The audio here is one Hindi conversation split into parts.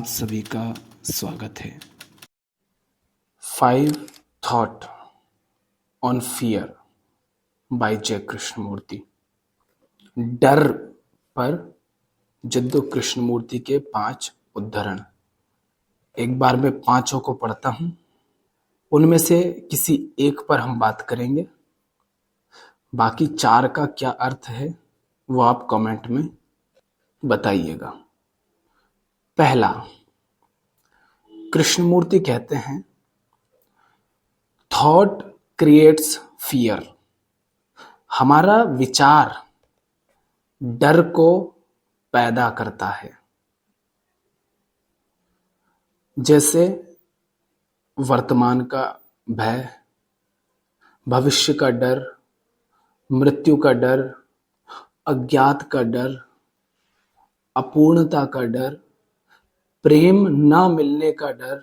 सभी का स्वागत है। 5 थॉट ऑन फियर बाय जय कृष्णमूर्ति। डर पर जद्दू कृष्णमूर्ति के 5 उद्धरण। एक बार मैं 5 को पढ़ता हूं, उनमें से किसी एक पर हम बात करेंगे। बाकी 4 का क्या अर्थ है वो आप कमेंट में बताइएगा। पहला, कृष्णमूर्ति कहते हैं थॉट क्रिएट्स फियर। हमारा विचार डर को पैदा करता है। जैसे वर्तमान का भय, भविष्य का डर, मृत्यु का डर, अज्ञात का डर, अपूर्णता का डर, प्रेम ना मिलने का डर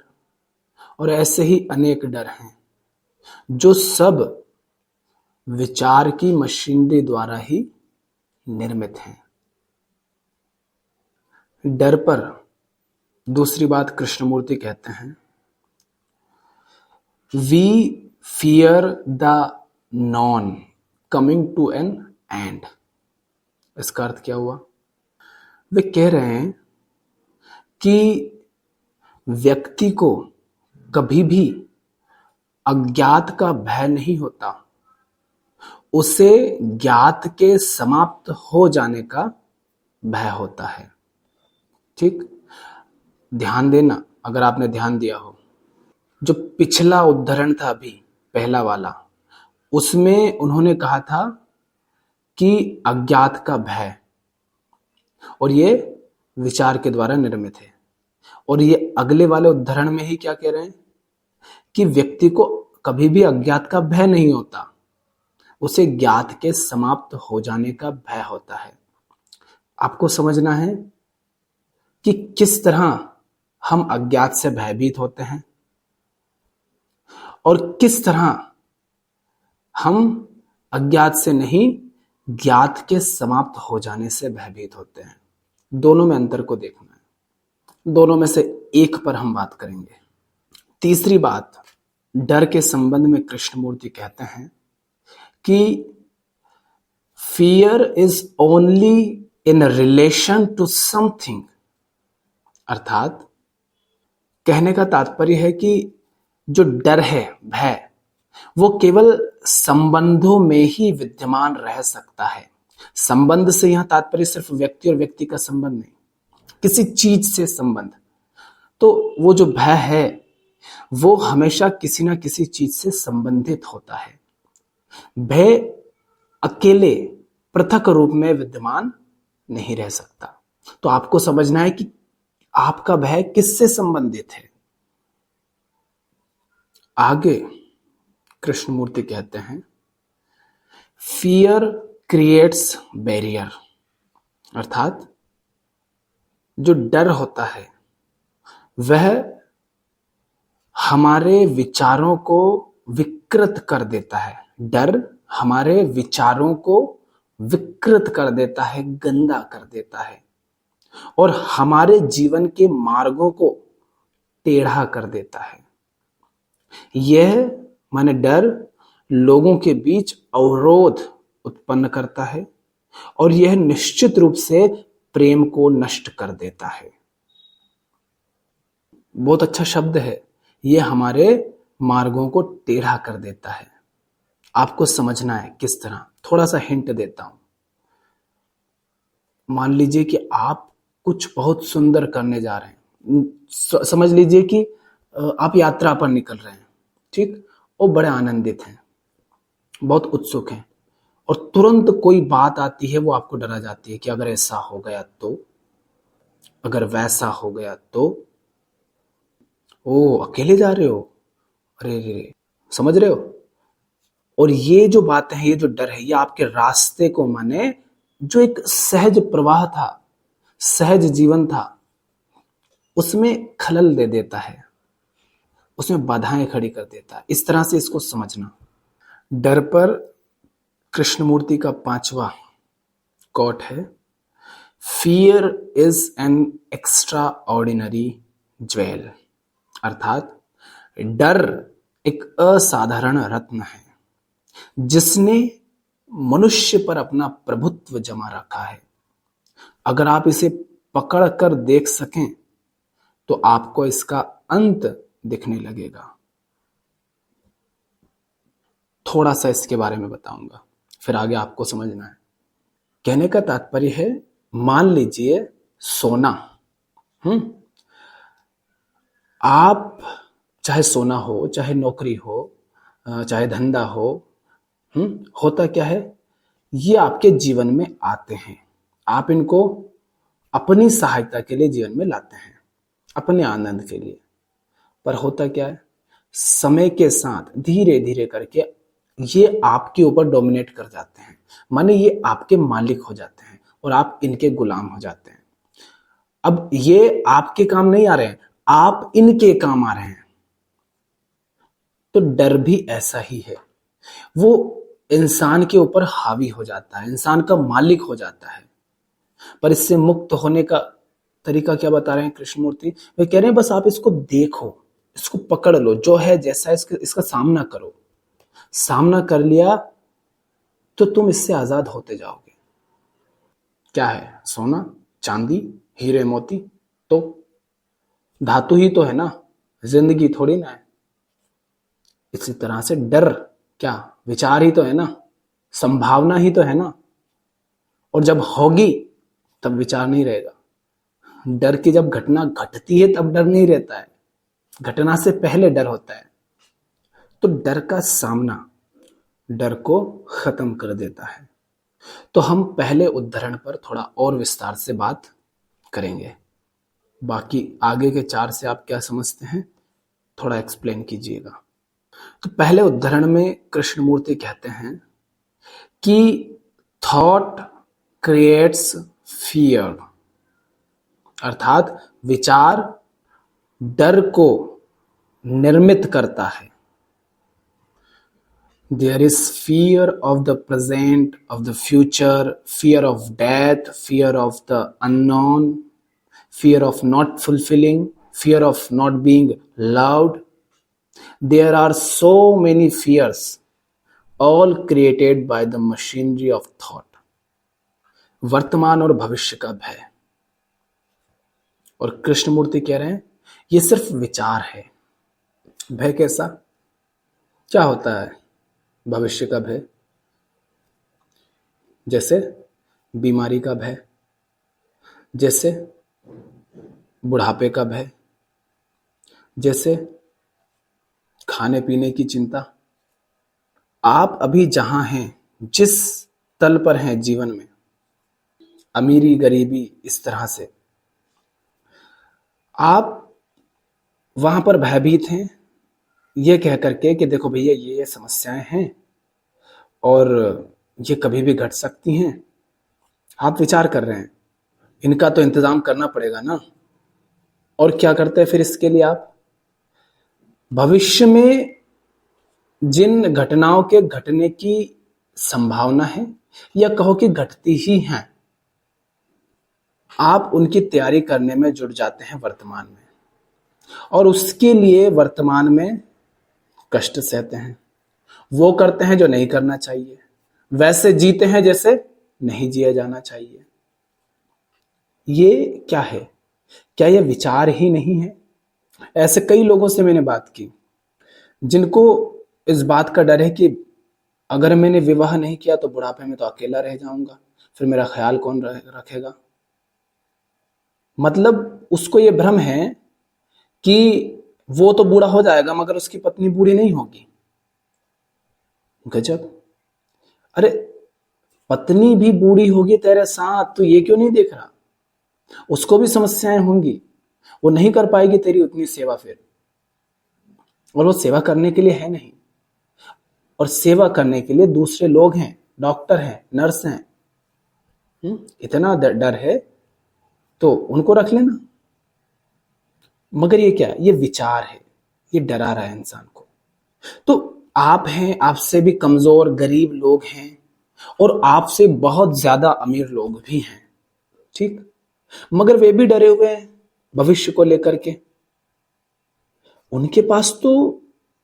और ऐसे ही अनेक डर हैं जो सब विचार की मशीनरी द्वारा ही निर्मित हैं। डर पर दूसरी बात कृष्णमूर्ति कहते हैं, we fear the known coming to an end. इसका अर्थ क्या हुआ? वे कह रहे हैं कि व्यक्ति को कभी भी अज्ञात का भय नहीं होता, उसे ज्ञात के समाप्त हो जाने का भय होता है। ठीक, ध्यान देना, अगर आपने ध्यान दिया हो, जो पिछला उद्धरण था अभी पहला वाला, उसमें उन्होंने कहा था कि अज्ञात का भय, और ये विचार के द्वारा निर्मित है। और ये अगले वाले उद्धरण में ही क्या कह रहे हैं कि व्यक्ति को कभी भी अज्ञात का भय नहीं होता, उसे ज्ञात के समाप्त हो जाने का भय होता है। आपको समझना है कि किस तरह हम अज्ञात से भयभीत होते हैं और किस तरह हम अज्ञात से नहीं, ज्ञात के समाप्त हो जाने से भयभीत होते हैं। दोनों में अंतर को देखना है। दोनों में से एक पर हम बात करेंगे। तीसरी बात, डर के संबंध में कृष्णमूर्ति कहते हैं कि fear is only in relation to something. अर्थात कहने का तात्पर्य है कि जो डर है, भय, वो केवल संबंधों में ही विद्यमान रह सकता है। संबंध से यहां तात्पर्य सिर्फ व्यक्ति और व्यक्ति का संबंध नहीं, किसी चीज से संबंध। तो वो जो भय है वो हमेशा किसी ना किसी चीज से संबंधित होता है। भय अकेले पृथक रूप में विद्यमान नहीं रह सकता। तो आपको समझना है कि आपका भय किससे संबंधित है। आगे कृष्णमूर्ति कहते हैं, फियर क्रिएट्स बैरियर। अर्थात जो डर होता है वह हमारे विचारों को विकृत कर देता है। डर हमारे विचारों को विकृत कर देता है, गंदा कर देता है और हमारे जीवन के मार्गों को टेढ़ा कर देता है। यह माने डर लोगों के बीच अवरोध उत्पन्न करता है और यह निश्चित रूप से प्रेम को नष्ट कर देता है। बहुत अच्छा शब्द है, यह हमारे मार्गों को टेढ़ा कर देता है। आपको समझना है किस तरह, थोड़ा सा हिंट देता हूं। मान लीजिए कि आप कुछ बहुत सुंदर करने जा रहे हैं। समझ लीजिए कि आप यात्रा पर निकल रहे हैं, ठीक, और बड़े आनंदित हैं, बहुत उत्सुक हैं, और तुरंत कोई बात आती है वो आपको डरा जाती है कि अगर ऐसा हो गया तो, अगर वैसा हो गया तो। ओ, अकेले जा रहे हो, अरे रे, समझ रहे हो? और ये जो बातें हैं, ये जो डर है, ये आपके रास्ते को, माने जो एक सहज प्रवाह था, सहज जीवन था, उसमें खलल दे देता है, उसमें बाधाएं खड़ी कर देता है। इस तरह से इसको समझना। डर पर कृष्णमूर्ति का 5वां कोट है, fear is an extra ordinary jewel. अर्थात डर एक असाधारण रत्न है जिसने मनुष्य पर अपना प्रभुत्व जमा रखा है। अगर आप इसे पकड़ कर देख सकें तो आपको इसका अंत दिखने लगेगा। थोड़ा सा इसके बारे में बताऊंगा, फिर आगे आपको समझना है। कहने का तात्पर्य है, मान लीजिए सोना, आप चाहे सोना हो, चाहे नौकरी हो, चाहे धंधा हो, होता क्या है, ये आपके जीवन में आते हैं। आप इनको अपनी सहायता के लिए जीवन में लाते हैं, अपने आनंद के लिए। पर होता क्या है, समय के साथ धीरे धीरे करके ये आपके ऊपर डोमिनेट कर जाते हैं, माने ये आपके मालिक हो जाते हैं और आप इनके गुलाम हो जाते हैं। अब ये आपके काम नहीं आ रहे हैं, आप इनके काम आ रहे हैं। तो डर भी ऐसा ही है, वो इंसान के ऊपर हावी हो जाता है, इंसान का मालिक हो जाता है। पर इससे मुक्त होने का तरीका क्या बता रहे हैं कृष्णमूर्ति? वे कह रहे हैं बस आप इसको देखो, इसको पकड़ लो, जो है जैसा है इसका सामना करो। सामना कर लिया तो तुम इससे आजाद होते जाओगे। क्या है? सोना, चांदी, हीरे मोती, तो धातु ही तो है ना, जिंदगी थोड़ी ना है। इसी तरह से डर क्या, विचार ही तो है ना, संभावना ही तो है ना। और जब होगी तब विचार नहीं रहेगा। डर की जब घटना घटती है तब डर नहीं रहता है, घटना से पहले डर होता है। तो डर का सामना डर को खत्म कर देता है। तो हम पहले उदाहरण पर थोड़ा और विस्तार से बात करेंगे, बाकी आगे के 4 से आप क्या समझते हैं थोड़ा एक्सप्लेन कीजिएगा। तो पहले उदाहरण में कृष्णमूर्ति कहते हैं कि थॉट क्रिएट्स फियर, अर्थात विचार डर को निर्मित करता है। There is fear of the present, of the future, fear of death, fear of the unknown, fear of not fulfilling, fear of not being loved. There are so many fears, all created by the machinery of thought. वर्तमान और भविष्य का भय। और कृष्णमूर्ति कह रहे हैं ये सिर्फ विचार है। भय कैसा? क्या होता है भविष्य का भय? जैसे बीमारी का भय, जैसे बुढ़ापे का भय, जैसे खाने पीने की चिंता। आप अभी जहां हैं, जिस तल पर हैं जीवन में, अमीरी गरीबी इस तरह से, आप वहां पर भयभीत हैं ये कह करके कि देखो भैया ये समस्याएं हैं और ये कभी भी घट सकती हैं। आप विचार कर रहे हैं इनका तो इंतजाम करना पड़ेगा ना। और क्या करते हैं फिर इसके लिए? आप भविष्य में जिन घटनाओं के घटने की संभावना है या कहो कि घटती ही हैं, आप उनकी तैयारी करने में जुट जाते हैं वर्तमान में, और उसके लिए वर्तमान में कष्ट सहते हैं। वो करते हैं जो नहीं करना चाहिए, वैसे जीते हैं जैसे नहीं जिया जाना चाहिए। ये क्या है? क्या ये विचार ही नहीं है? ऐसे कई लोगों से मैंने बात की जिनको इस बात का डर है कि अगर मैंने विवाह नहीं किया तो बुढ़ापे में तो अकेला रह जाऊंगा, फिर मेरा ख्याल कौन रखेगा। मतलब उसको ये भ्रम है कि वो तो बूढ़ा हो जाएगा मगर उसकी पत्नी बूढ़ी नहीं होगी। गजब! अरे पत्नी भी बूढ़ी होगी तेरे साथ, तो ये क्यों नहीं देख रहा? उसको भी समस्याएं होंगी, वो नहीं कर पाएगी तेरी उतनी सेवा फिर, और वो सेवा करने के लिए है नहीं। और सेवा करने के लिए दूसरे लोग हैं, डॉक्टर हैं, नर्स हैं। इतना डर है तो उनको रख लेना। मगर ये क्या? ये विचार है, ये डरा रहा है इंसान को। तो आप हैं, आपसे भी कमजोर गरीब लोग हैं, और आपसे बहुत ज्यादा अमीर लोग भी हैं, ठीक? मगर वे भी डरे हुए हैं भविष्य को लेकर के। उनके पास तो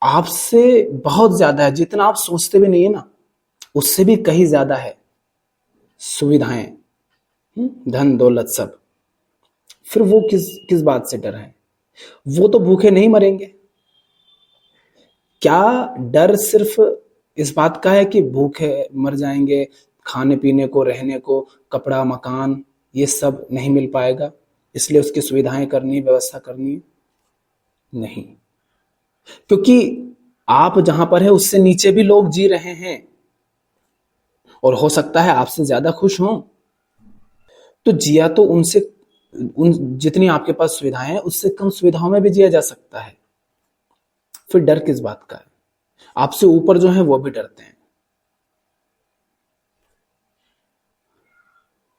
आपसे बहुत ज्यादा है, जितना आप सोचते भी नहीं है ना, उससे भी कहीं ज्यादा है सुविधाएं, धन दौलत सब। फिर वो किस किस बात से डर है? वो तो भूखे नहीं मरेंगे। क्या डर सिर्फ इस बात का है कि भूखे मर जाएंगे, खाने पीने को, रहने को, कपड़ा, मकान, ये सब नहीं मिल पाएगा, इसलिए उसकी सुविधाएं करनी, व्यवस्था करनी है? नहीं, क्योंकि आप जहां पर है उससे नीचे भी लोग जी रहे हैं, और हो सकता है आपसे ज्यादा खुश हों। तो जिया तो उनसे, उन जितनी आपके पास सुविधाएं हैं उससे कम सुविधाओं में भी जिया जा सकता है। फिर डर किस बात का है? आपसे ऊपर जो है वो भी डरते हैं।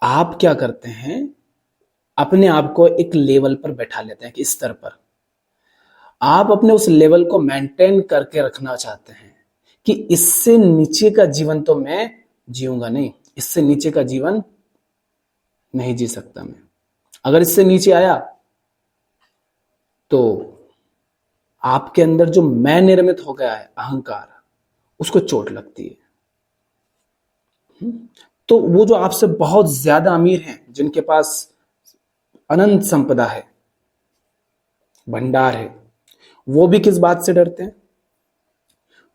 आप क्या करते हैं, अपने आप को एक लेवल पर बैठा लेते हैं कि इस स्तर पर आप अपने उस लेवल को मेंटेन करके रखना चाहते हैं कि इससे नीचे का जीवन तो मैं जीऊंगा नहीं, इससे नीचे का जीवन नहीं जी सकता मैं। अगर इससे नीचे आया तो आपके अंदर जो मैं निर्मित हो गया है अहंकार, उसको चोट लगती है। तो वो जो आपसे बहुत ज्यादा अमीर हैं, जिनके पास अनंत संपदा है, भंडार है, वो भी किस बात से डरते हैं?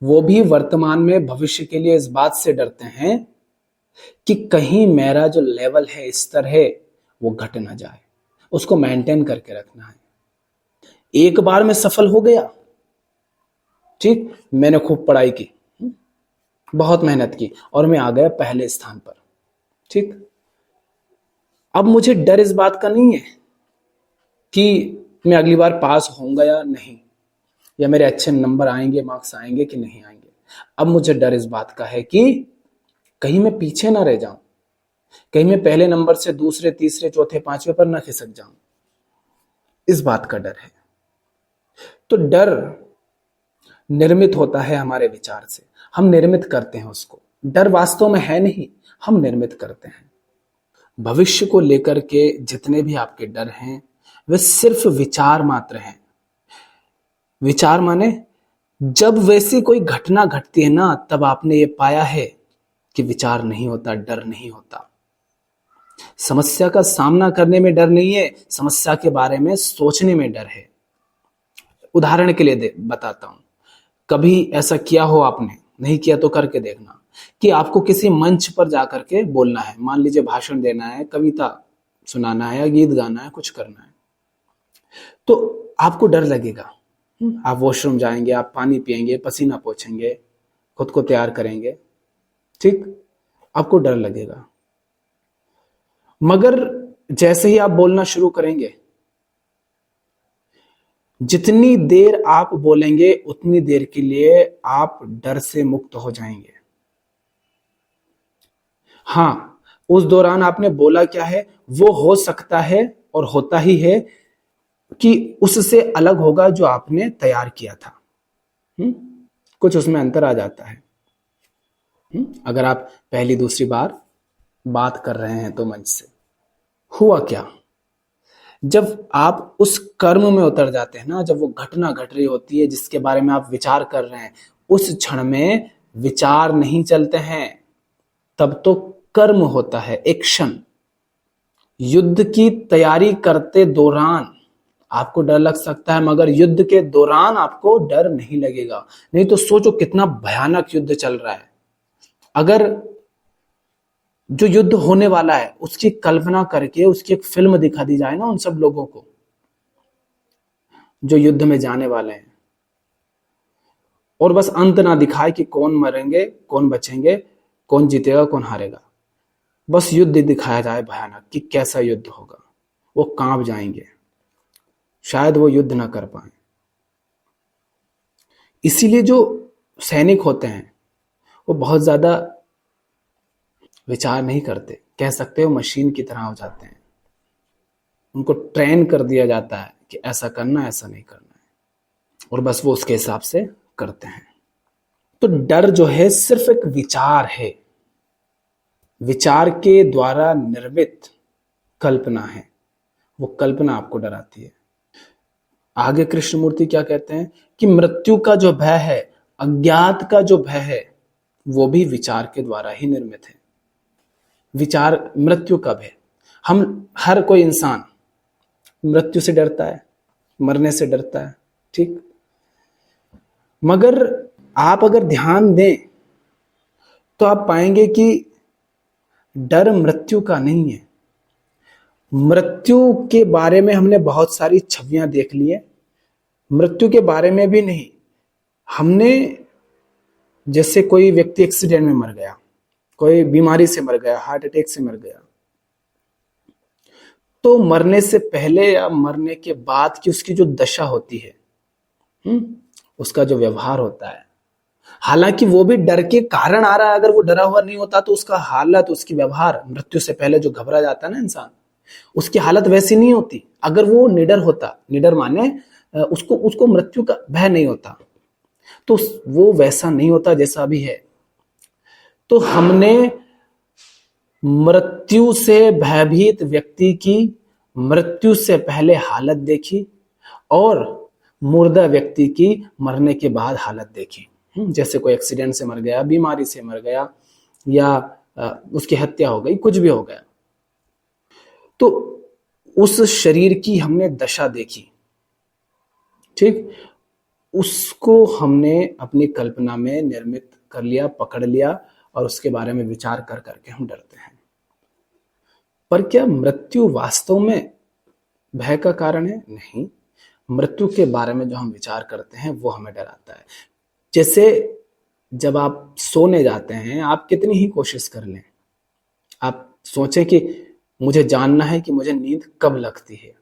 वो भी वर्तमान में भविष्य के लिए इस बात से डरते हैं कि कहीं मेरा जो लेवल है, स्तर है, वो घट ना जाए, उसको मेंटेन करके रखना है। एक बार में सफल हो गया, ठीक, मैंने खूब पढ़ाई की, बहुत मेहनत की, और मैं आ गया पहले स्थान पर, ठीक। अब मुझे डर इस बात का नहीं है कि मैं अगली बार पास होऊंगा या नहीं, या मेरे अच्छे नंबर आएंगे, मार्क्स आएंगे कि नहीं आएंगे। अब मुझे डर इस बात का है कि कहीं मैं पीछे ना रह जाऊं, कहीं मैं पहले नंबर से दूसरे, तीसरे, चौथे, पांचवे पर ना खिसक जाऊं, इस बात का डर है। तो डर निर्मित होता है हमारे विचार से, हम निर्मित करते हैं उसको। डर वास्तव में है नहीं, हम निर्मित करते हैं। भविष्य को लेकर के जितने भी आपके डर हैं वे सिर्फ विचार मात्र हैं। विचार माने जब वैसी कोई घटना घटती है ना, तब आपने ये पाया है कि विचार नहीं होता, डर नहीं होता। समस्या का सामना करने में डर नहीं है, समस्या के बारे में सोचने में डर है। उदाहरण के लिए बताता हूं, कभी ऐसा किया हो आपने, नहीं किया तो करके देखना, कि आपको किसी मंच पर जाकर के बोलना है, मान लीजिए भाषण देना है, कविता सुनाना है, या गीत गाना है, कुछ करना है, तो आपको डर लगेगा। आप वॉशरूम जाएंगे, आप पानी पिएंगे, पसीना पोंछेंगे, खुद को तैयार करेंगे, ठीक, आपको डर लगेगा। मगर जैसे ही आप बोलना शुरू करेंगे, जितनी देर आप बोलेंगे उतनी देर के लिए आप डर से मुक्त हो जाएंगे। हां, उस दौरान आपने बोला क्या है, वो हो सकता है और होता ही है कि उससे अलग होगा जो आपने तैयार किया था। कुछ उसमें अंतर आ जाता है। अगर आप पहली दूसरी बार बात कर रहे हैं तो मंच से, हुआ क्या, जब आप उस कर्म में उतर जाते हैं ना, जब वो घटना घट रही होती है जिसके बारे में आप विचार कर रहे हैं, उस क्षण में विचार नहीं चलते हैं, तब तो कर्म होता है, एक्शन। युद्ध की तैयारी करते दौरान आपको डर लग सकता है, मगर युद्ध के दौरान आपको डर नहीं लगेगा। नहीं तो सोचो कितना भयानक युद्ध चल रहा है। अगर जो युद्ध होने वाला है उसकी कल्पना करके उसकी एक फिल्म दिखा दी जाए ना उन सब लोगों को जो युद्ध में जाने वाले हैं, और बस अंत ना दिखाए कि कौन मरेंगे, कौन बचेंगे, कौन जीतेगा, कौन हारेगा, बस युद्ध दिखाया जाए भयानक कि कैसा युद्ध होगा, वो कांप जाएंगे, शायद वो युद्ध ना कर पाए। इसीलिए जो सैनिक होते हैं वो बहुत ज्यादा विचार नहीं करते, कह सकते हो मशीन की तरह हो जाते हैं। उनको ट्रेन कर दिया जाता है कि ऐसा करना, ऐसा नहीं करना है, और बस वो उसके हिसाब से करते हैं। तो डर जो है सिर्फ एक विचार है, विचार के द्वारा निर्मित कल्पना है, वो कल्पना आपको डराती है। आगे कृष्णमूर्ति क्या कहते हैं कि मृत्यु का जो भय है, अज्ञात का जो भय है, वो भी विचार के द्वारा ही निर्मित है। विचार, मृत्यु का भय, हम हर कोई इंसान मृत्यु से डरता है, मरने से डरता है, ठीक। मगर आप अगर ध्यान दें तो आप पाएंगे कि डर मृत्यु का नहीं है। मृत्यु के बारे में हमने बहुत सारी छवियां देख ली है, मृत्यु के बारे में भी नहीं। हमने, जैसे कोई व्यक्ति एक्सीडेंट में मर गया, कोई बीमारी से मर गया, हार्ट अटैक से मर गया, तो मरने से पहले या मरने के बाद की उसकी जो दशा होती है, उसका जो व्यवहार होता है, हालांकि वो भी डर के कारण आ रहा है, अगर वो डरा हुआ नहीं होता तो उसका हालत, उसकी व्यवहार, मृत्यु से पहले जो घबरा जाता है ना इंसान, उसकी हालत वैसी नहीं होती। अगर वो निडर होता, निडर माने उसको उसको मृत्यु का भय नहीं होता, तो वो वैसा नहीं होता जैसा अभी है। तो हमने मृत्यु से भयभीत व्यक्ति की मृत्यु से पहले हालत देखी और मुर्दा व्यक्ति की मरने के बाद हालत देखी। जैसे कोई एक्सीडेंट से मर गया, बीमारी से मर गया, या उसकी हत्या हो गई, कुछ भी हो गया, तो उस शरीर की हमने दशा देखी, ठीक। उसको हमने अपनी कल्पना में निर्मित कर लिया, पकड़ लिया, और उसके बारे में विचार कर करके हम डरते हैं। पर क्या मृत्यु वास्तव में भय का कारण है? नहीं। मृत्यु के बारे में जो हम विचार करते हैं वो हमें डराता है। जैसे जब आप सोने जाते हैं, आप कितनी ही कोशिश कर लें, आप सोचें कि मुझे जानना है कि मुझे नींद कब लगती है,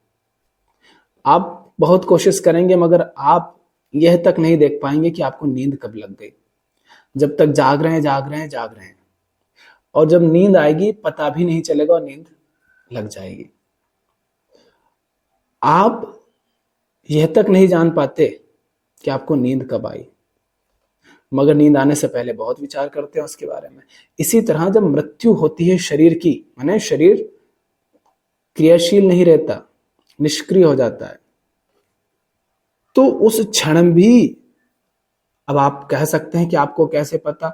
आप बहुत कोशिश करेंगे, मगर आप यह तक नहीं देख पाएंगे कि आपको नींद कब लग गई। जब तक जाग रहे हैं, जाग रहे हैं, जाग रहे हैं, और जब नींद आएगी पता भी नहीं चलेगा और नींद लग जाएगी। आप यह तक नहीं जान पाते कि आपको नींद कब आई, मगर नींद आने से पहले बहुत विचार करते हैं उसके बारे में। इसी तरह जब मृत्यु होती है शरीर की, माने शरीर क्रियाशील नहीं रहता, निष्क्रिय हो जाता है, तो उस क्षण भी, अब आप कह सकते हैं कि आपको कैसे पता,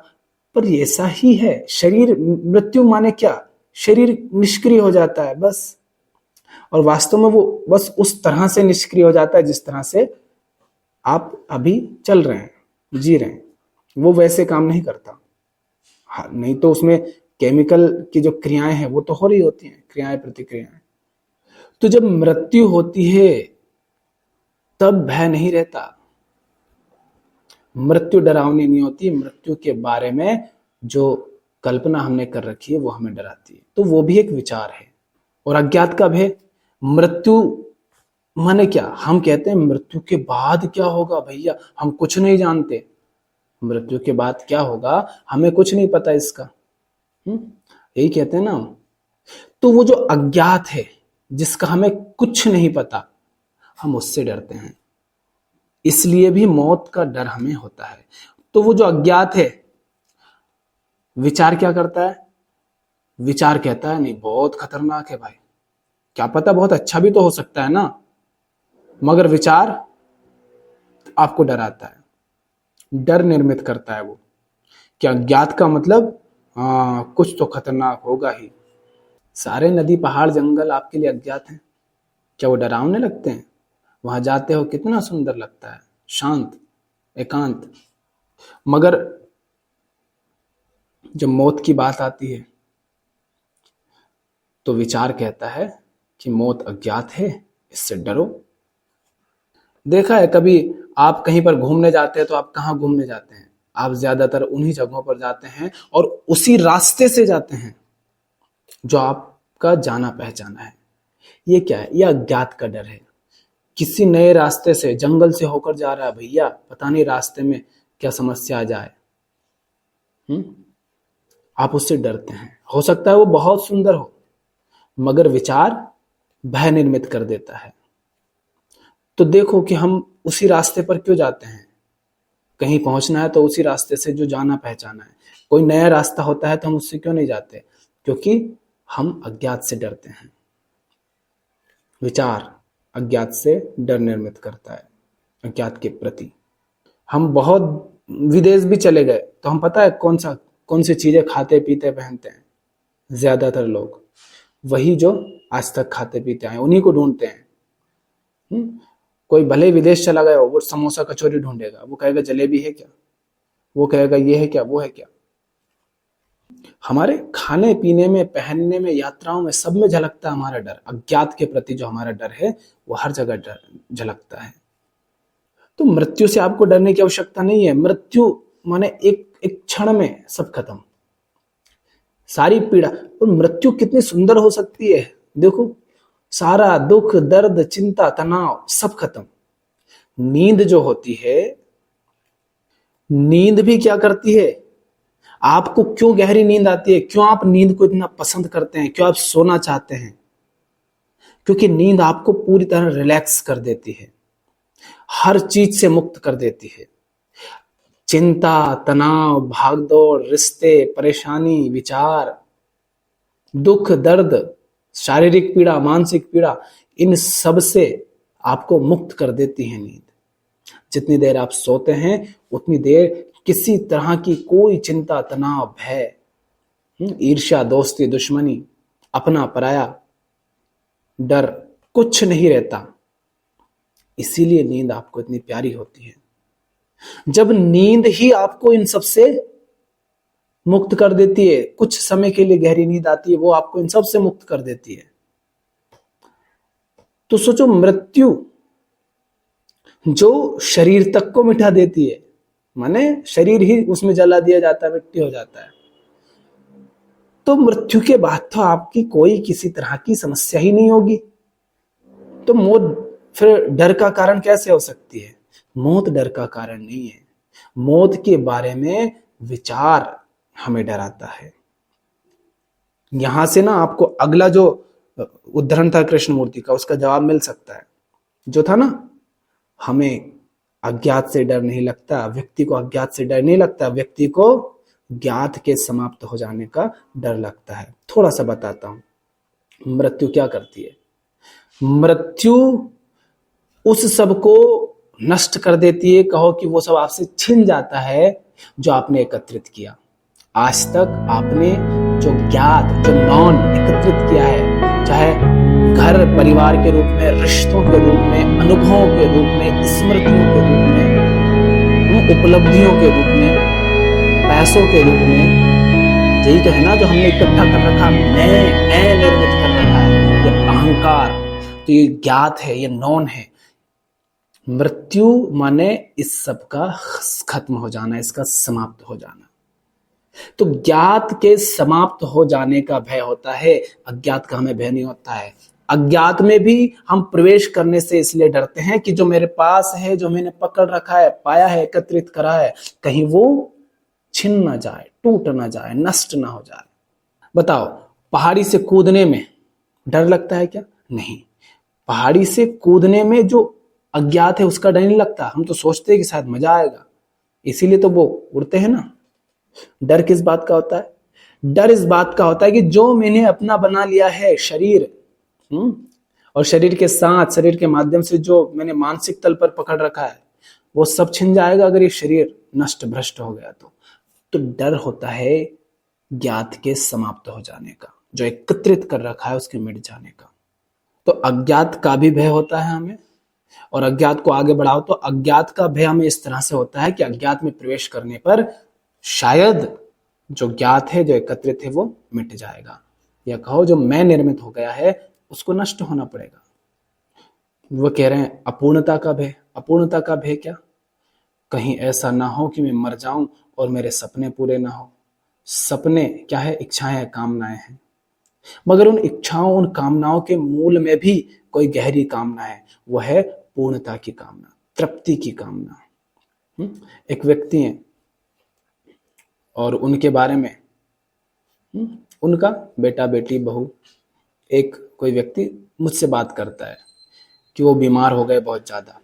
पर ऐसा ही है। शरीर, मृत्यु माने क्या, शरीर निष्क्रिय हो जाता है बस। और वास्तव में वो बस उस तरह से निष्क्रिय हो जाता है जिस तरह से आप अभी चल रहे हैं, जी रहे हैं, वो वैसे काम नहीं करता। हाँ, नहीं तो उसमें केमिकल की जो क्रियाएं हैं वो तो हो रही होती हैं, क्रियाएं प्रतिक्रियाएं। तो जब मृत्यु होती है तब भय नहीं रहता, मृत्यु डरावनी नहीं होती। मृत्यु के बारे में जो कल्पना हमने कर रखी है वो हमें डराती है, तो वो भी एक विचार है। और अज्ञात का भय, मृत्यु माने क्या, हम कहते हैं मृत्यु के बाद क्या होगा भैया, हम कुछ नहीं जानते, मृत्यु के बाद क्या होगा हमें कुछ नहीं पता इसका, यही कहते हैं ना। तो वो जो अज्ञात है, जिसका हमें कुछ नहीं पता, हम उससे डरते हैं, इसलिए भी मौत का डर हमें होता है। तो वो जो अज्ञात है, विचार क्या करता है, विचार कहता है नहीं बहुत खतरनाक है भाई, क्या पता बहुत अच्छा भी तो हो सकता है ना, मगर विचार आपको डराता है, डर निर्मित करता है वो। क्या अज्ञात का मतलब कुछ तो खतरनाक होगा ही। सारे नदी पहाड़ जंगल आपके लिए अज्ञात हैं, क्या वो डरावने लगते हैं? वहां जाते हो कितना सुंदर लगता है, शांत, एकांत। मगर जब मौत की बात आती है तो विचार कहता है कि मौत अज्ञात है, इससे डरो। देखा है कभी आप कहीं पर घूमने जाते हैं तो आप कहाँ घूमने जाते हैं? आप ज्यादातर उन्हीं जगहों पर जाते हैं और उसी रास्ते से जाते हैं जो आपका जाना पहचाना है। ये क्या है? ये अज्ञात का डर है। किसी नए रास्ते से, जंगल से होकर जा रहा है भैया, पता नहीं रास्ते में क्या समस्या आ जाए, आप उससे डरते हैं। हो सकता है वो बहुत सुंदर हो, मगर विचार भय निर्मित कर देता है। तो देखो कि हम उसी रास्ते पर क्यों जाते हैं, कहीं पहुंचना है तो उसी रास्ते से जो जाना पहचाना है। कोई नया रास्ता होता है तो हम उससे क्यों नहीं जाते? क्योंकि हम अज्ञात से डरते हैं। विचार अज्ञात से डर निर्मित करता है, अज्ञात के प्रति। हम बहुत विदेश भी चले गए तो हम पता है कौन सी चीजें खाते पीते पहनते हैं, ज्यादातर लोग वही जो आज तक खाते पीते आए उन्हीं को ढूंढते हैं। कोई भले ही विदेश चला गया हो, वो समोसा कचौरी ढूंढेगा, वो कहेगा जलेबी है क्या, वो कहेगा ये है क्या, वो है क्या। हमारे खाने पीने में, पहनने में, यात्राओं में, सब में झलकता है हमारा डर। अज्ञात के प्रति जो हमारा डर है वो हर जगह डर झलकता है। तो मृत्यु से आपको डरने की आवश्यकता नहीं है। मृत्यु माने एक क्षण में सब खत्म, सारी पीड़ा। और मृत्यु कितनी सुंदर हो सकती है, देखो, सारा दुख, दर्द, चिंता, तनाव सब खत्म। नींद जो होती है, नींद भी क्या करती है, आपको क्यों गहरी नींद आती है, क्यों आप नींद को इतना पसंद करते हैं, क्यों आप सोना चाहते हैं? क्योंकि नींद आपको पूरी तरह रिलैक्स कर देती है, हर चीज से मुक्त कर देती है। चिंता, तनाव, भागदौड़, रिश्ते, परेशानी, विचार, दुख, दर्द, शारीरिक पीड़ा, मानसिक पीड़ा, इन सब से आपको मुक्त कर देती है नींद। जितनी देर आप सोते हैं उतनी देर किसी तरह की कोई चिंता, तनाव, भय, ईर्ष्या, दोस्ती, दुश्मनी, अपना पराया, डर कुछ नहीं रहता। इसीलिए नींद आपको इतनी प्यारी होती है। जब नींद ही आपको इन सब से मुक्त कर देती है, कुछ समय के लिए गहरी नींद आती है, वो आपको इन सब से मुक्त कर देती है। तो सोचो, मृत्यु जो शरीर तक को मिटा देती है, माने शरीर ही उसमें जला दिया जाता है, मिट्टी हो जाता है, तो मृत्यु के बाद तो आपकी कोई किसी तरह की समस्या ही नहीं होगी। तो मौत फिर डर का कारण कैसे हो सकती है? मौत डर का कारण नहीं है। मौत के बारे में विचार हमें डराता है। यहां से ना आपको अगला जो उद्धरण था कृष्णमूर्ति का, उसका जवाब मिल सकता है, जो था ना, हमें अज्ञात से डर नहीं लगता, व्यक्ति को अज्ञात से डर नहीं लगता, व्यक्ति को ज्ञात के समाप्त हो जाने का डर लगता है। थोड़ा सा बताता हूं, मृत्यु क्या करती है। मृत्यु उस सब को नष्ट कर देती है, कहो कि वो सब आपसे छिन जाता है जो आपने एकत्रित किया। आज तक आपने जो ज्ञात, जो नॉन एकत्रित किया है, चाहे घर परिवार के रूप में, रिश्तों के रूप में, अनुभवों के रूप में, स्मृतियों के रूप में, उपलब्धियों के रूप में, पैसों के रूप में, यही तो है ना जो हमने इकट्ठा कर रखा, मैं निर्मित कर रखा है, ये अहंकार। तो ये ज्ञात है, ये नॉन है। मृत्यु माने इस सब का खत्म हो जाना, इसका समाप्त हो जाना। तो ज्ञात के समाप्त हो जाने का भय होता है, अज्ञात का हमें भय नहीं होता है। अज्ञात में भी हम प्रवेश करने से इसलिए डरते हैं कि जो मेरे पास है, जो मैंने पकड़ रखा है, पाया है, एकत्रित करा है, कहीं वो छिन ना जाए, टूट ना जाए, नष्ट ना हो जाए। बताओ, पहाड़ी से कूदने में डर लगता है क्या? नहीं। पहाड़ी से कूदने में जो अज्ञात है उसका डर नहीं लगता। हम तो सोचते हैं कि शायद मजा आएगा, इसीलिए तो वो उड़ते हैं ना। डर किस बात का होता है? डर इस बात का होता है कि जो मैंने अपना बना लिया है शरीर, और शरीर के साथ, शरीर के माध्यम से जो मैंने मानसिक तल पर पकड़ रखा है, वो सब छिन जाएगा अगर ये शरीर नष्ट भ्रष्ट हो गया तो डर होता है ज्ञात के समाप्त हो जाने का, जो एकत्रित कर रखा है उसके मिट जाने का। तो अज्ञात का भी भय होता है हमें, और अज्ञात को आगे बढ़ाओ तो अज्ञात का भय हमें इस तरह से होता है कि अज्ञात में प्रवेश करने पर शायद जो ज्ञात है, जो एकत्रित है, वो मिट जाएगा, या कहो जो मैं निर्मित हो गया है उसको नष्ट होना पड़ेगा। वो कह रहे हैं अपूर्णता का भय। अपूर्णता का भय क्या? कहीं ऐसा ना हो कि मैं मर जाऊं और मेरे सपने पूरे ना हो। सपने क्या है? इच्छाएं हैं, कामनाएं हैं, मगर उन इच्छाओं, उन कामनाओं के मूल में भी कोई गहरी कामना है, वो है पूर्णता की कामना, तृप्ति की कामना। एक व्यक्ति है और उनके बारे में, उनका बेटा, बेटी, बहू, एक कोई व्यक्ति मुझसे बात करता है कि वो बीमार हो गए बहुत ज्यादा,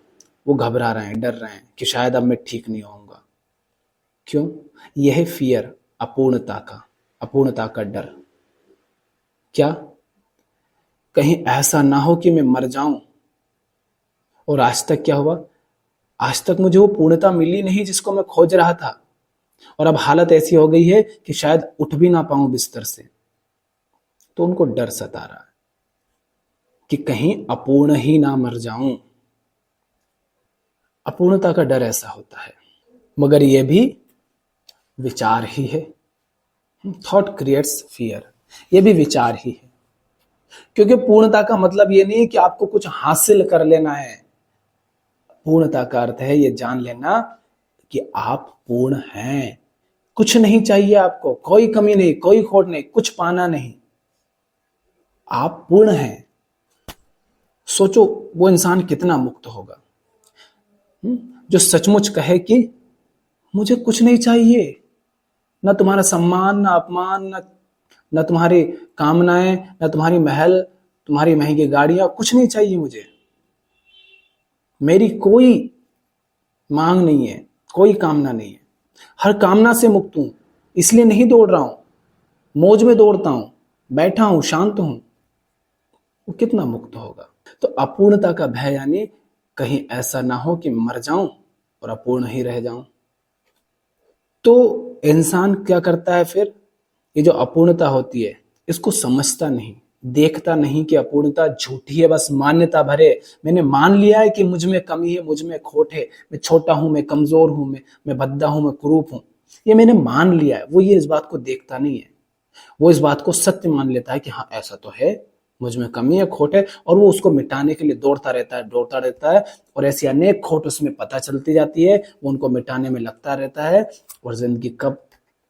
वो घबरा रहे हैं, डर रहे हैं कि शायद अब मैं ठीक नहीं होऊंगा। क्यों? यह है फियर, अपूर्णता का डर। क्या? कहीं ऐसा ना हो कि मैं मर जाऊं और आज तक क्या हुआ? आज तक मुझे वो पूर्णता मिली नहीं जिसको मैं खोज रहा था, और अब हालत ऐसी हो गई है कि शायद उठ भी ना पाऊं बिस्तर से। तो उनको डर सता रहा है कि कहीं अपूर्ण ही ना मर जाऊं। अपूर्णता का डर ऐसा होता है, मगर यह भी विचार ही है। थॉट क्रिएट्स फियर, यह भी विचार ही है। क्योंकि पूर्णता का मतलब यह नहीं है कि आपको कुछ हासिल कर लेना है। पूर्णता का अर्थ है यह जान लेना कि आप पूर्ण हैं। कुछ नहीं चाहिए आपको, कोई कमी नहीं, कोई खोट नहीं, कुछ पाना नहीं, आप पूर्ण हैं। सोचो वो इंसान कितना मुक्त होगा जो सचमुच कहे कि मुझे कुछ नहीं चाहिए, ना तुम्हारा सम्मान, ना अपमान, ना तुम्हारी कामनाएं, ना तुम्हारी महल, तुम्हारी महंगी गाड़ियां, कुछ नहीं चाहिए मुझे। मेरी कोई मांग नहीं है, कोई कामना नहीं है, हर कामना से मुक्त हूं, इसलिए नहीं दौड़ रहा हूं, मौज में दौड़ता हूं, बैठा हूं, शांत हूं। वो कितना मुक्त होगा? तो अपूर्णता का भय यानी कहीं ऐसा ना हो कि मर जाऊं और अपूर्ण ही रह जाऊं। तो इंसान क्या करता है फिर? ये जो अपूर्णता होती है इसको समझता नहीं, देखता नहीं कि अपूर्णता झूठी है, बस मान्यता भरे। मैंने मान लिया है कि मुझ में कमी है, मुझ में खोट है, मैं छोटा हूं, मैं कमजोर हूं, मैं भद्दा हूं, मैं कुरूप हूं, ये मैंने मान लिया है। वो ये इस बात को देखता नहीं है, वो इस बात को सत्य मान लेता है कि हाँ ऐसा तो है, मुझ में कमी है, खोट है, और वो उसको मिटाने के लिए दौड़ता रहता है, दौड़ता रहता है, और ऐसी अनेक खोट उसमें पता चलती जाती है, वो उनको मिटाने में लगता रहता है, और जिंदगी कब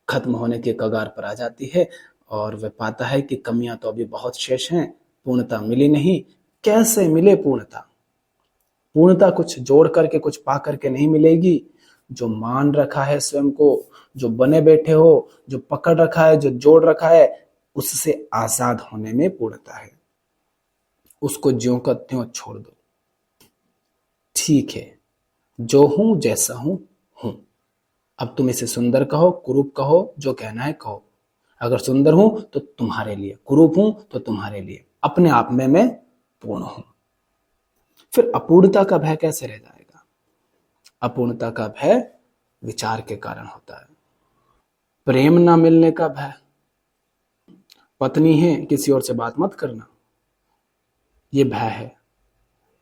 खत्म होने के कगार पर आ जाती है, और वह पाता है कि कमियां तो अभी बहुत शेष हैं, पूर्णता मिली नहीं। कैसे मिले पूर्णता? पूर्णता कुछ जोड़ करके, कुछ पा करके नहीं मिलेगी। जो मान रखा है स्वयं को, जो बने बैठे हो, जो पकड़ रखा है, जो जोड़ रखा है, उससे आजाद होने में पूर्णता है। उसको ज्यों का त्यों छोड़ दो। ठीक है, जो हूं जैसा हूं। अब तुम इसे सुंदर कहो, कुरूप कहो, जो कहना है कहो। अगर सुंदर हूं तो तुम्हारे लिए, कुरूप हूं तो तुम्हारे लिए, अपने आप में मैं पूर्ण हूं। फिर अपूर्णता का भय कैसे रह जाएगा? अपूर्णता का भय विचार के कारण होता है। प्रेम ना मिलने का भय, पत्नी है किसी और से बात मत करना, ये भय है।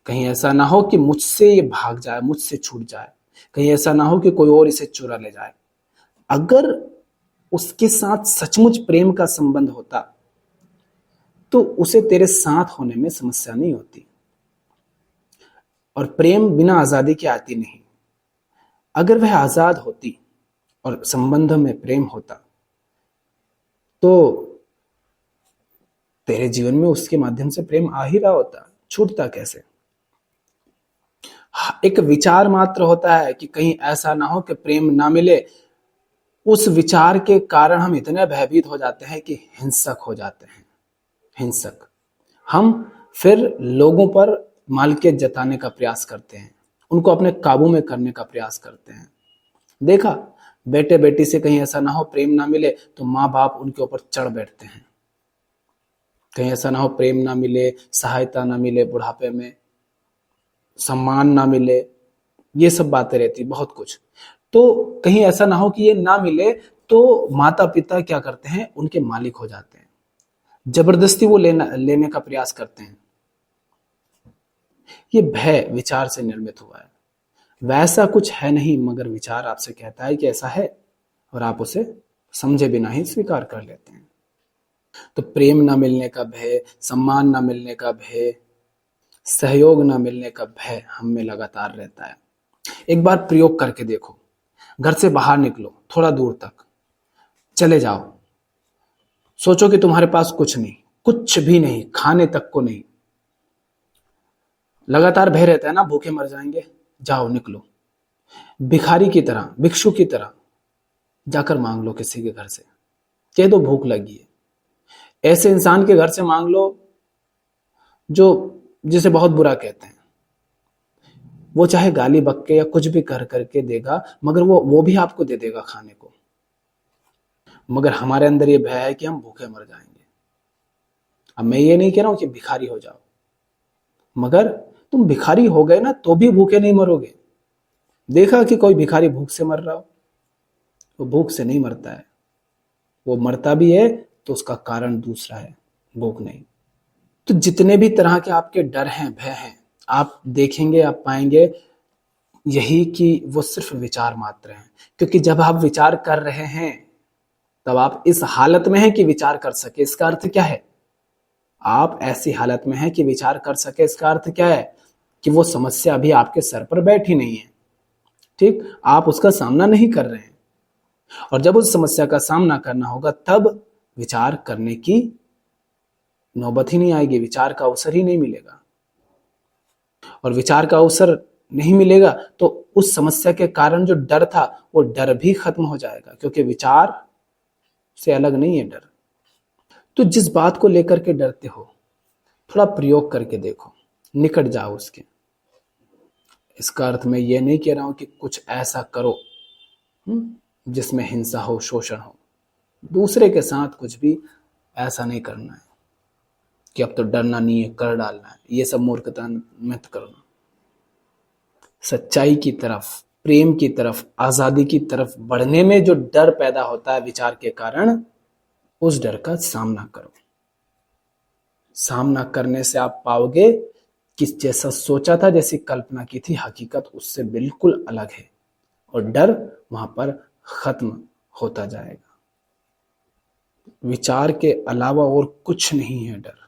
कहीं ऐसा ना हो कि मुझसे ये भाग जाए, मुझसे छूट जाए, कहीं ऐसा ना हो कि कोई और इसे चुरा ले जाए। अगर उसके साथ सचमुच प्रेम का संबंध होता तो उसे तेरे साथ होने में समस्या नहीं होती। और प्रेम बिना आजादी के आती नहीं। अगर वह आजाद होती और संबंध में प्रेम होता तो तेरे जीवन में उसके माध्यम से प्रेम आ ही रहा होता, छूटता कैसे? एक विचार मात्र होता है कि कहीं ऐसा ना हो कि प्रेम ना मिले। उस विचार के कारण हम इतने भयभीत हो जाते हैं कि हिंसक हो जाते हैं। हिंसक हम फिर लोगों पर मालिकियत जताने का प्रयास करते हैं, उनको अपने काबू में करने का प्रयास करते हैं। देखा, बेटे बेटी से कहीं ऐसा ना हो प्रेम ना मिले तो माँ बाप उनके ऊपर चढ़ बैठते हैं। कहीं ऐसा ना हो प्रेम ना मिले, सहायता ना मिले, बुढ़ापे में सम्मान ना मिले, ये सब बातें रहती बहुत कुछ। तो कहीं ऐसा ना हो कि ये ना मिले तो माता पिता क्या करते हैं, उनके मालिक हो जाते हैं, जबरदस्ती वो लेने का प्रयास करते हैं। ये भय विचार से निर्मित हुआ है। वैसा कुछ है नहीं, मगर विचार आपसे कहता है कि ऐसा है, और आप उसे समझे बिना ही स्वीकार कर लेते हैं। तो प्रेम ना मिलने का भय, सम्मान ना मिलने का भय, सहयोग ना मिलने का भय हम में लगातार रहता है। एक बार प्रयोग करके देखो। घर से बाहर निकलो, थोड़ा दूर तक चले जाओ, सोचो कि तुम्हारे पास कुछ नहीं, कुछ भी नहीं, खाने तक को नहीं। लगातार भय रहता है ना, भूखे मर जाएंगे। जाओ, निकलो, भिखारी की तरह, भिक्षु की तरह जाकर मांग लो किसी के घर से, कह दो भूख लगी है। ऐसे इंसान के घर से मांग लो जो जिसे बहुत बुरा कहते हैं। वो चाहे गाली बक के या कुछ भी कर करके देगा, मगर वो भी आपको दे देगा खाने को। मगर हमारे अंदर ये भय है कि हम भूखे मर जाएंगे। अब मैं ये नहीं कह रहा हूं कि भिखारी हो जाओ, मगर तुम भिखारी हो गए ना तो भी भूखे नहीं मरोगे। देखा कि कोई भिखारी भूख से मर रहा हो? वो भूख से नहीं मरता है, वो मरता भी है तो उसका कारण दूसरा है, भूख नहीं। तो जितने भी तरह के आपके डर हैं, भय हैं, आप देखेंगे, आप पाएंगे यही कि वो सिर्फ विचार मात्र हैं। क्योंकि जब आप विचार कर रहे हैं तब आप इस हालत में हैं कि विचार कर सके। इसका अर्थ क्या है? आप ऐसी हालत में हैं कि विचार कर सके। इसका अर्थ क्या है? कि वो समस्या अभी आपके सर पर बैठी नहीं है, ठीक, आप उसका सामना नहीं कर रहे हैं। और जब उस समस्या का सामना करना होगा तब विचार करने की नौबत ही नहीं आएगी, विचार का अवसर ही नहीं मिलेगा। और विचार का अवसर नहीं मिलेगा तो उस समस्या के कारण जो डर था वो डर भी खत्म हो जाएगा, क्योंकि विचार से अलग नहीं है डर। तो जिस बात को लेकर के डरते हो थोड़ा प्रयोग करके देखो, निकट जाओ उसके। इसका अर्थ मैं ये नहीं कह रहा हूं कि कुछ ऐसा करो जिसमें हिंसा हो, शोषण हो। दूसरे के साथ कुछ भी ऐसा नहीं करना है कि अब तो डरना नहीं है, कर डालना है। ये सब मूर्खता मत करना। सच्चाई की तरफ, प्रेम की तरफ, आजादी की तरफ बढ़ने में जो डर पैदा होता है विचार के कारण, उस डर का सामना करो। सामना करने से आप पाओगे कि जैसा सोचा था, जैसी कल्पना की थी, हकीकत उससे बिल्कुल अलग है और डर वहां पर खत्म होता जाएगा। विचार के अलावा और कुछ नहीं है डर।